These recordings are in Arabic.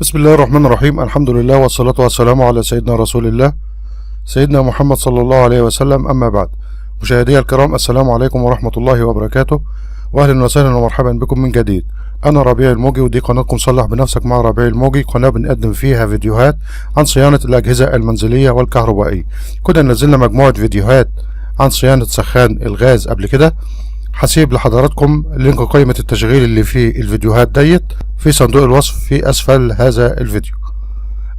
بسم الله الرحمن الرحيم. الحمد لله والصلاة والسلام على سيدنا رسول الله سيدنا محمد صلى الله عليه وسلم. أما بعد، مشاهدي الكرام، السلام عليكم ورحمة الله وبركاته، وأهلا وسهلا ومرحبا بكم من جديد. أنا ربيع الموجي، ودي قناتكم صلح بنفسك مع ربيع الموجي، قناة بنقدم فيها فيديوهات عن صيانة الأجهزة المنزلية والكهربائية. كنا نزلنا مجموعة فيديوهات عن صيانة سخان الغاز قبل كده. هسيب لحضراتكم لينك قائمة التشغيل اللي في الفيديوهات ديت في صندوق الوصف في أسفل هذا الفيديو.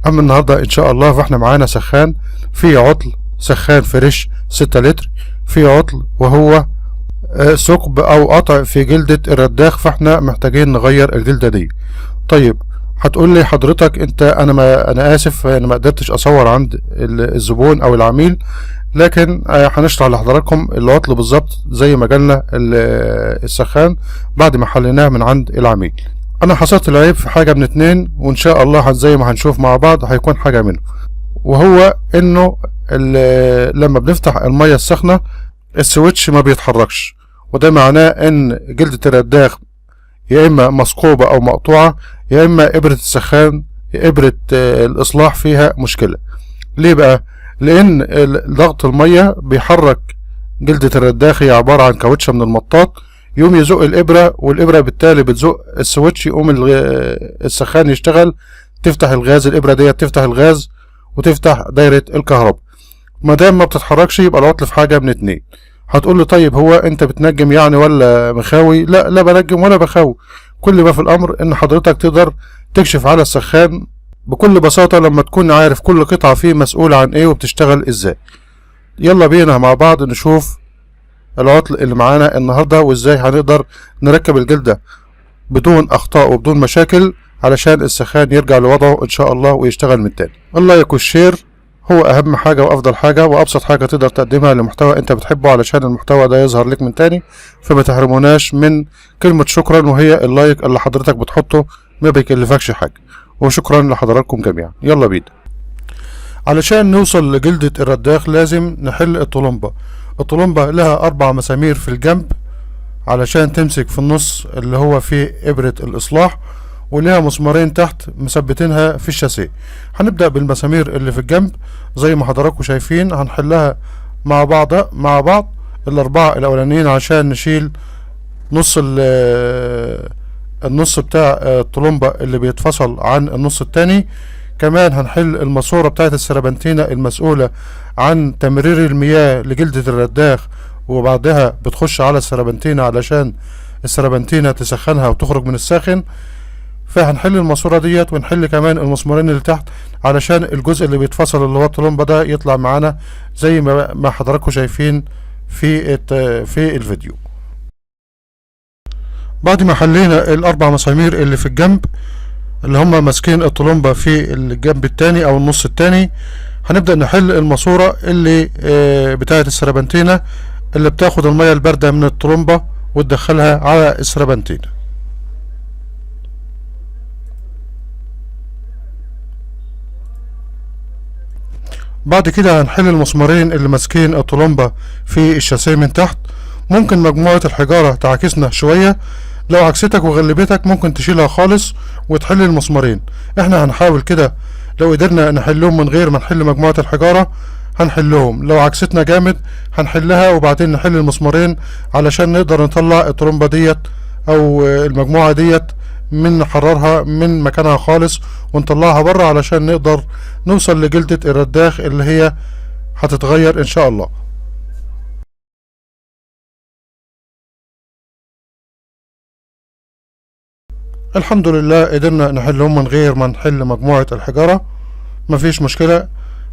أما النهاردة إن شاء الله فإحنا معانا سخان فيه عطل، سخان فريش 6 لتر فيه عطل، وهو ثقب أو قطع في جلدة الرداخ، فإحنا محتاجين نغير الجلدة دي. طيب، هتقول لي حضرتك أنا آسف، أنا ما قدرتش أصور عند الزبون أو العميل، لكن هنشرح لحضراتكم العطل بالظبط زي ما جالنا السخان بعد ما حليناه من عند العميل. انا حصلت العيب في حاجه من اتنين، وان شاء الله زي ما هنشوف مع بعض هيكون حاجه منه، وهو انه لما بنفتح الميه السخنه السويتش ما بيتحركش، وده معناه ان جلدة الرداخ يا اما مثقوبه او مقطوعه، يا اما ابره السخان ابره الاصلاح فيها مشكله. ليه بقى؟ لان ضغط الميه بيحرك جلدة الرداخ، هي عباره عن كاوتشه من المطاط، يقوم يزق الابره، والابره بالتالي بتزق السويتش، يقوم السخان يشتغل، تفتح الغاز، الابره ديت تفتح الغاز وتفتح دايره الكهرباء. ما دام ما بتتحركش يبقى العطل في حاجه من اتنين. هتقول لي طيب هو انت بتنجم يعني ولا مخاوي؟ لا، لا بنجم ولا بخاوي. كل ما في الامر ان حضرتك تقدر تكشف على السخان بكل بساطه لما تكون عارف كل قطعه فيه مسؤوله عن ايه وبتشتغل ازاي. يلا بينا مع بعض نشوف العطل اللي معانا النهارده، وازاي هنقدر نركب الجلدة بدون اخطاء وبدون مشاكل علشان السخان يرجع لوضعه ان شاء الله ويشتغل من تاني. اللايك والشير هو اهم حاجة وافضل حاجة وابسط حاجة تقدر تقدمها لمحتوى انت بتحبه علشان المحتوى ده يظهر لك من تاني، فما تحرموناش من كلمة شكرا، وهي اللايك اللي حضرتك بتحطه ما بيكلفكش حاجة. وشكرا لحضراتكم جميعا. يلا بينا. علشان نوصل لجلدة الرداخ لازم نحل الطلمبة. الطلمبة لها 4 مسامير في الجنب علشان تمسك في النص اللي هو فيه إبرة الإصلاح، ولها مسمارين تحت مثبتينها في الشاسيه. هنبدأ بالمسامير اللي في الجنب زي ما حضراتكم شايفين، هنحلها مع بعض ال4 الأولانيين عشان نشيل النص بتاع الطلمبة اللي بيتفصل عن النص التاني. كمان هنحل الماسورة بتاعت السربنتينة المسؤولة عن تمرير المياه لجلدة الرداخ، وبعدها بتخش على السربنتينة علشان السربنتينة تسخنها وتخرج من الساخن. فهنحل الماسورة ديت، ونحل كمان المسمارين اللي تحت علشان الجزء اللي بيتفصل اللي هو الطلمبة ده يطلع معانا زي ما حضراتكم شايفين في الفيديو. بعد ما حلينا ال4 مسامير اللي في الجنب اللي هما ماسكين الطلمبة في الجنب التاني او النص التاني، هنبدأ نحل الماسورة اللي بتاعة السربنتينة اللي بتاخد المية الباردة من الطلمبة وتدخلها على السربنتينة. بعد كده هنحل المسمارين اللي ماسكين الطلمبة في الشاسيه من تحت. ممكن مجموعة الحجارة تعاكسنا شوية، لو عكستك وغلبتك ممكن تشيلها خالص وتحل المسمارين. احنا هنحاول كده، لو قدرنا نحلهم من غير ما نحل مجموعة الحجارة هنحلهم، لو عكستنا جامد هنحلها وبعدين نحل المسمارين علشان نقدر نطلع الطرمبة ديت او المجموعة ديت نحررها من مكانها خالص ونطلعها بره علشان نقدر نوصل لجلدة الرداخ اللي هي هتتغير ان شاء الله. الحمد لله قدرنا نحلهم من غير ما نحل مجموعة الحجارة، مفيش مشكلة.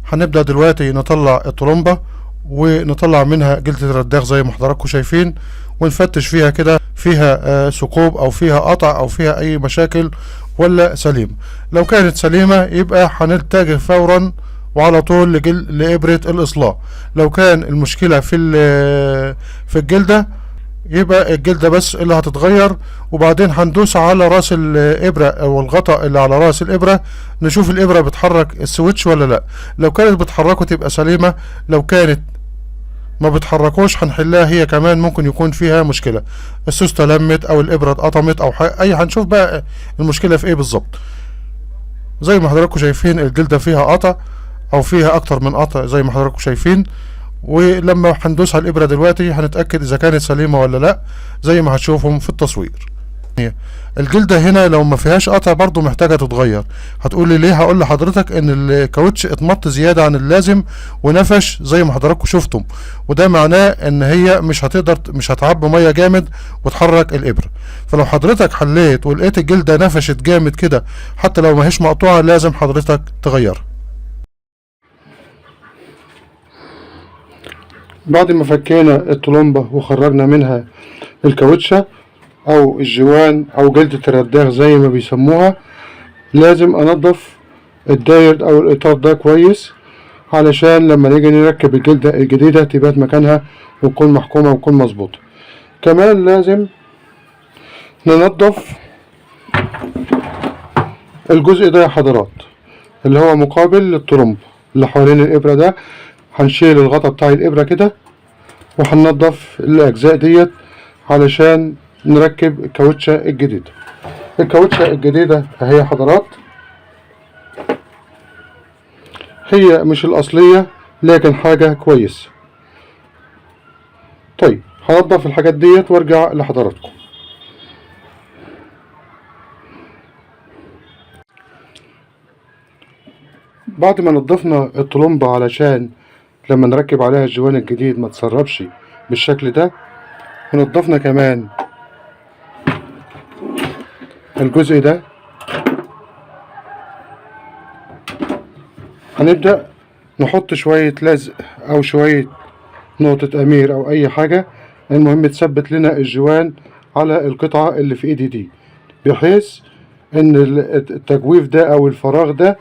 هنبدأ دلوقتي نطلع الطلمبة ونطلع منها جلدة الرداخ زي ما حضراتكم شايفين، ونفتش فيها كده فيها ثقوب او فيها قطع او فيها اي مشاكل ولا سليمة. لو كانت سليمة يبقى هنتجه فورا وعلى طول لإبرة الإصلاح. لو كان المشكلة في الجلدة يبقى الجلدة بس اللي هتتغير، وبعدين هندوس على راس الإبرة أو الغطاء اللي على راس الإبرة نشوف الإبرة بتحرك السويتش ولا لأ. لو كانت بتحركه تبقى سليمة، لو كانت ما بتحركوش هنحلها هي كمان، ممكن يكون فيها مشكلة، السوستة لمت أو الإبرة اتقطمت أو هنشوف بقى المشكلة في إيه بالظبط. زي ما حضراتكم شايفين الجلدة فيها قطع او فيها اكتر من قطع زي ما حضراتكم شايفين. ولما هندوس على الابرة دلوقتي هنتأكد اذا كانت سليمة ولا لا زي ما هتشوفهم في التصوير. الجلدة هنا لو ما فيهاش قطع برضو محتاجة تتغير. هتقول لي ليه؟ هقول لحضرتك ان الكاوتش اتمط زيادة عن اللازم ونفش زي ما حضراتكم شفتم، وده معناه ان هي مش هتعبي مية جامد وتحرك الابرة. فلو حضرتك حليت ولقيت الجلدة نفشت جامد كده حتى لو ما هيش مقطوعة لازم حضرتك تغيرها. بعد ما فكينا الطلمبة وخرجنا منها الكاوتشة او الجوان او جلدة الرداغ زي ما بيسموها، لازم انضف الداير او الاطار ده كويس علشان لما نيجي نركب الجلدة الجديدة تبات مكانها وتكون محكومة وتكون مظبوطة. كمان لازم ننضف الجزء ده يا حضرات اللي هو مقابل للطرمب اللي حوالين الابرة ده. هنشيل الغطا بتاع الابرة كده وهننضف الاجزاء ديت علشان نركب الكاوتشة الجديدة. الكاوتشة الجديدة اهي يا حضرات، هي مش الأصلية لكن حاجة كويسة. طيب هنضف الحاجات ديت وارجع لحضراتكم. بعد ما نضفنا الطلمبة علشان لما نركب عليها الجوان الجديد ما تسربش بالشكل ده، ونضفنا كمان الجزء ده، هنبدأ نحط شوية لزق أو شوية نقطة أمير أو أي حاجة، المهم تثبت لنا الجوان على القطعة اللي في إيدي دي، بحيث إن التجويف ده أو الفراغ ده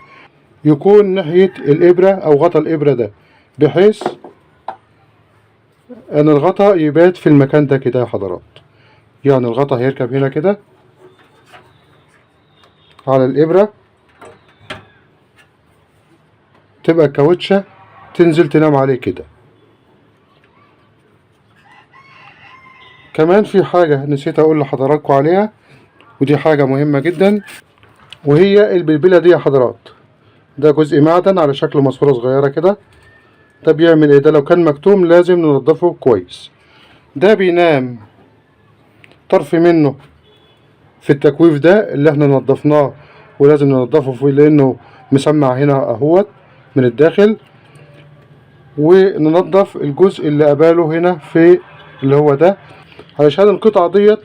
يكون ناحية الإبرة أو غطا الإبرة ده، بحيث إن الغطا يبات في المكان ده كده يا حضرات. يعني الغطا هيركب هنا كده على الإبرة، تبقى الكاوتشة تنزل تنام عليه كده. كمان في حاجة نسيت أقول لحضراتكم عليها، ودي حاجة مهمة جدا، وهي البلبلة دي يا حضرات. ده جزء معدن على شكل ماسورة صغيرة كده. ده بيعمل ايه؟ ده لو كان مكتوم لازم ننضفه كويس. ده بينام طرف منه في التكويف ده اللي احنا نضفناه، ولازم ننضفه فيه لانه مسمع هنا اهوت من الداخل. وننضف الجزء اللي قباله هنا في اللي هو ده، علشان القطعة ديت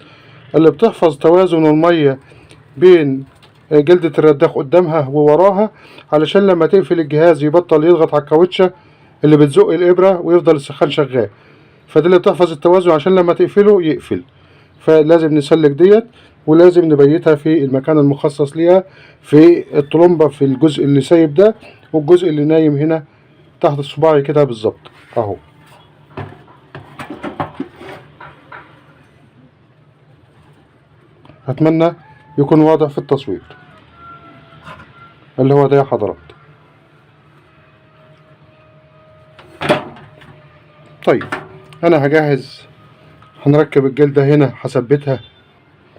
اللي بتحفظ توازن المية بين جلدة الرداخ قدامها ووراها، علشان لما تقفل الجهاز يبطل يضغط على الكاوتشة اللي بتزق الإبرة ويفضل السخان شغال. فدي اللي بتحفظ التوازن عشان لما تقفله يقفل. فلازم نسلك ديت، ولازم نبيتها في المكان المخصص ليها في الطلمبة، في الجزء اللي سايب ده والجزء اللي نايم هنا تحت صباعي كده بالظبط اهو. اتمنى يكون واضح في التصوير اللي هو ده يا حضرات. طيب انا هجهز، هنركب الجلدة هنا، هثبتها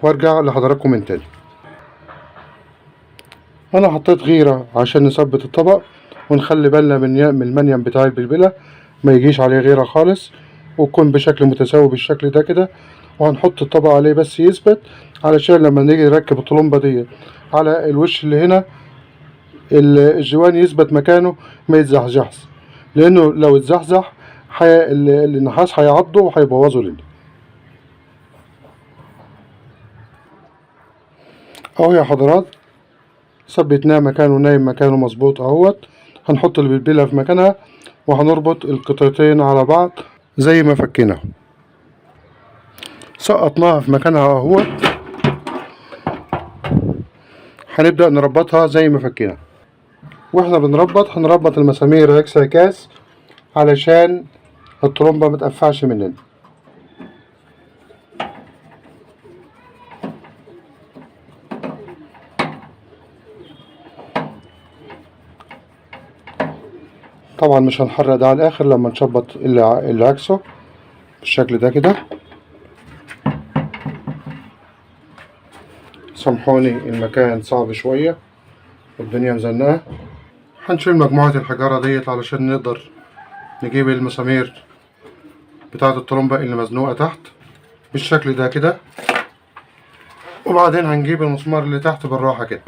وارجع لحضراتكم من تاني. انا حطيت غيرة عشان نثبت الطبق ونخلي بالنا من المنيم بتاع البلبلة ما يجيش عليه غيرة خالص، ويكون بشكل متساوي بالشكل ده كده. وهنحط الطبق عليه بس يثبت، علشان لما نيجي نركب الطلمبة دي على الوش اللي هنا الجوان يثبت مكانه ما يتزحزحش، لانه لو اتزحزح النحاس هيعضه وهيبوظه لنا اهو يا حضرات. ثبتناه مكانه، نايم مكانه مظبوط اهوت. هنحط البلبلة في مكانها وهنربط القطعتين على بعض زي ما فكيناهم. سقطناها في مكانها اهوت، هنبدأ نربطها زي ما فكيناها. واحنا بنربط هنربط المسامير هكسا كاس علشان الطرمبة متقفعش مننا. طبعا مش هنحرق ده على الاخر لما نشبط اللي عكسه بالشكل ده كده. سامحوني المكان صعب شوية والدنيا مزنقة. هنشيل مجموعة الحجارة ديت علشان نقدر نجيب المسامير بتاعة الطرمبة اللي مزنوقة تحت بالشكل ده كده، وبعدين هنجيب المسمار اللي تحت بالراحة كده.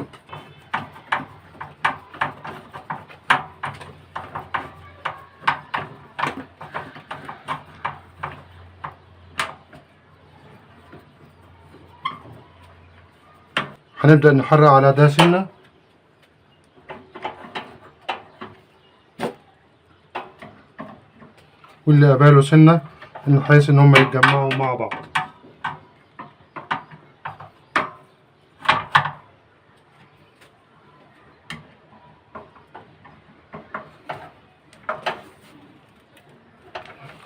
هنبدأ نحرق على ده سنة، واللي قباله سنة، بحيث ان هم يتجمعوا مع بعض.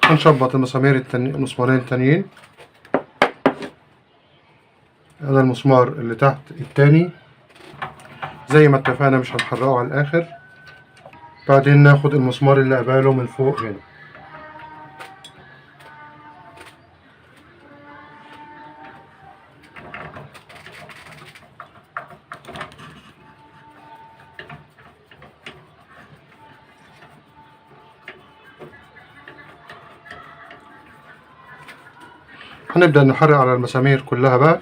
هنشبط المسمارين التانيين. هذا المسمار اللي تحت التاني زي ما اتفقنا مش هنحرقه على الاخر. بعدين ناخد المسمار اللي قباله من فوق هنا. هنبدأ نحرق على المسامير كلها بقى.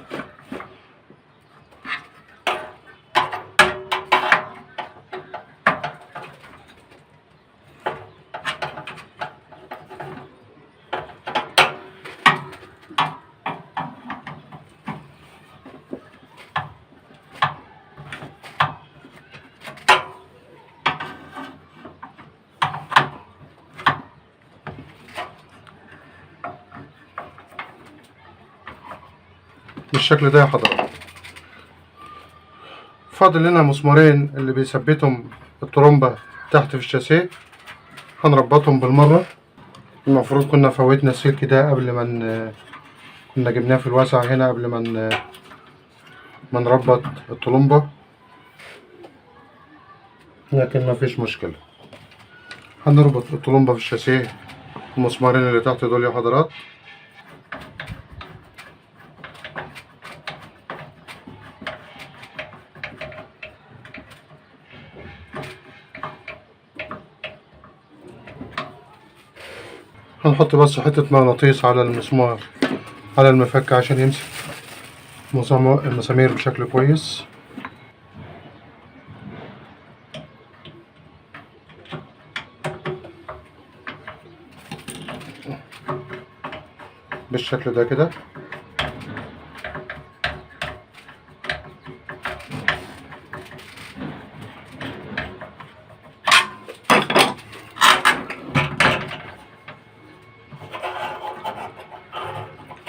بالشكل ده يا حضرات. فاضل لنا مسمارين اللي بيثبتهم الطرمبة تحت في الشاسيه، هنربطهم بالمرة. المفروض كنا فوتنا السلك ده قبل ما كنا جبناه في الواسع هنا قبل ما نربط الطرمبة، لكن مفيش مشكلة. هنربط الطرمبة في الشاسيه المسمارين اللي تحت دول يا حضرات. هنحط بس حتة مغناطيس على المسمار على المفك عشان يمسك المسامير بشكل كويس. بالشكل ده كده.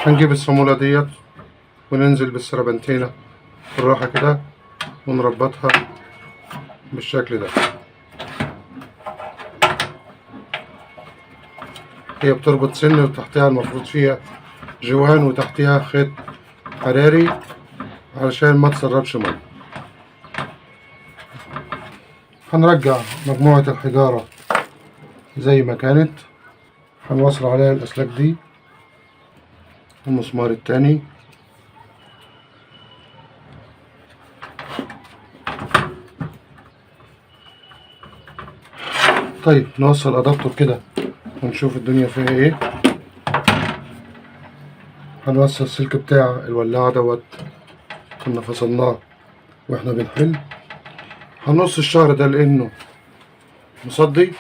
هنجيب الصامولة ديت وننزل بالسربنتينة بالراحة كده ونربطها بالشكل ده. هي بتربط سن وتحتها المفروض فيها جوان وتحتها خيط حراري علشان ما تسربش مية. هنرجع مجموعة الحجارة زي ما كانت، هنوصل عليها الأسلاك دي المسمار التاني. طيب نوصل أدابتور كده ونشوف الدنيا فيها ايه. هنوصل السلك بتاع الولاعة دوت كنا فصلناه واحنا بنحل. هنقص الشعر ده لانه مصدي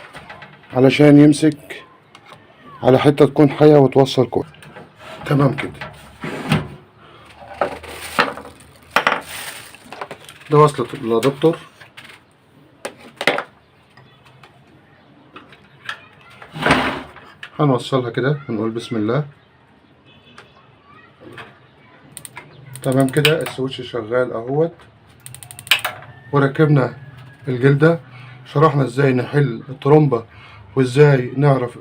علشان يمسك على حتة تكون حية وتوصل كويس. تمام كده. ده وصلة الأدابتور. هنوصلها كده ونقول بسم الله. تمام كده. السويتش شغال اهوت، وركبنا الجلدة. شرحنا ازاي نحل الطرمبة وازاي نعرف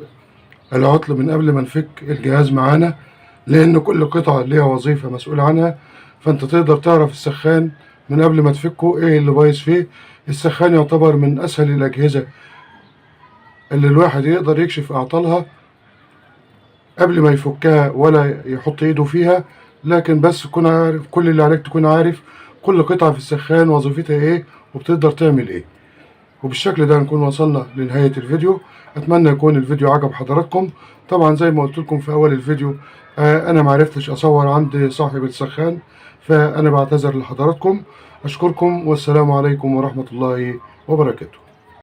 العطل من قبل ما نفك الجهاز معانا، لان كل قطعة ليها وظيفة مسؤول عنها، فانت تقدر تعرف السخان من قبل ما تفكه ايه اللي بايظ فيه. السخان يعتبر من اسهل الاجهزة اللي الواحد يقدر يكشف اعطالها قبل ما يفكها ولا يحط ايده فيها، لكن بس تكون عارف كل اللي عليك، تكون عارف كل قطعة في السخان وظيفتها ايه وبتقدر تعمل ايه. وبالشكل ده نكون وصلنا لنهاية الفيديو. اتمنى يكون الفيديو عجب حضراتكم. طبعا زي ما قلت لكم في اول الفيديو، انا معرفتش اصور عند صاحب السخان، فانا بعتذر لحضراتكم. اشكركم والسلام عليكم ورحمة الله وبركاته.